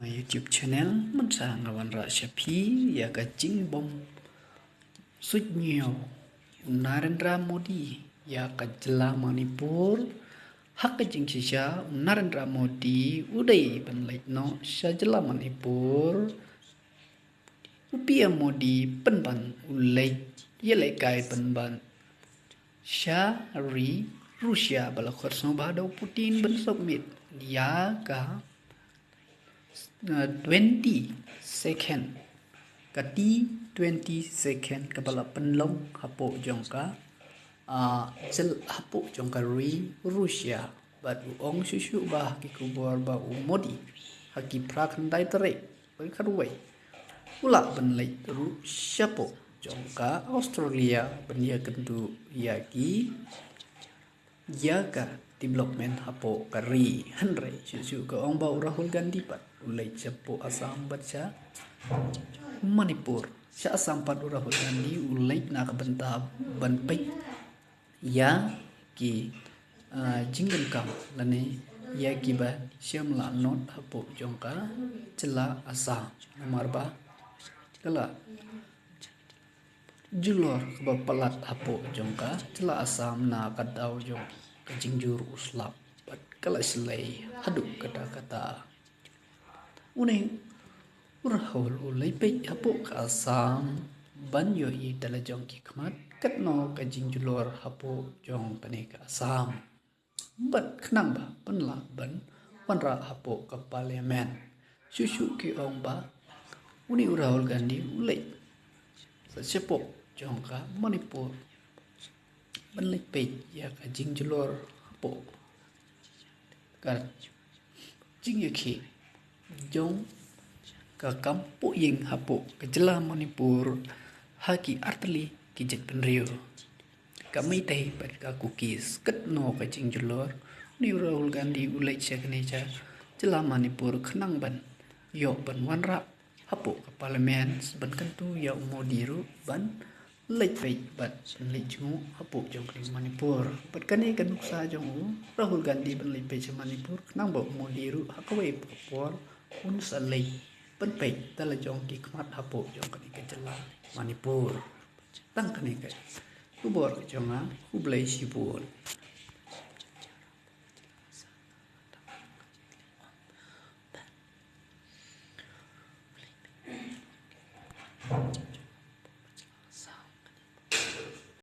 YouTube channel mình sang ngawan ra shapi ya ka jingbom suit nhiều Narendra Modi ya ka jela Manipur hak ka jing shisha Narendra Modi udai ban lait no sha jela Manipur upia Modi penban ulai ye lai kai penban sha ri Rusia bala khorso bado Putin ban submit ya ka 20 second kati 20 second kabala penlong hapo jongka jel hapo jongka ri Rusia bat ong shushu bah ki kubor ba Modi haki prakandai tere berkarwai ula benlai ru syapo jongka Australia benia kendu yaki yaga development hapo kari hanre shushu ka ong ba Rahul Gandhi pat ulai chapo Assam baca Manipur sa Assam pat Rahul Gandhi ulai nak benta banpai ya ki jinggan kam lane ya ki ba siamla not hapo jongka cela Assam nomor ba kala julor ba palat hapo jongka cela Assam na kadau jong kajingjur uslap bat kala selai haduk kata-kata uning Rahul ulai pe hapo ka Assam banyo i dala jong ki khamat katno ka jingjulor hapo jong pane ka Assam bat khnang ba panla ban wanra hapo ka parliament shushu ki ong ba uni Rahul Gandhi ulai sa sepo jong ka Manipur ban lai pe ya ka jingjulor hapo ka jingyaki jong ka kampu ying hapo ke jela Manipur haki artli ki jet penrio kami teh bat ka cookies ketno ka jingjulor ni Rahul Gandhi ulai chakne cha jela Manipur khnang ban yo ban wanra hapo ka parlimen ban kantu ya Modi ru ban lek pe bat lek chu hapo jong ni Manipur bat kani kan nuksa jong Rahul Gandhi ban lek pe cha Manipur khnang ba Modi ru hakwe por un salai penpek tala jong ki khmat hapo jong kani ke jela Manipur tang kani ke kubor ke jonga kublai sibun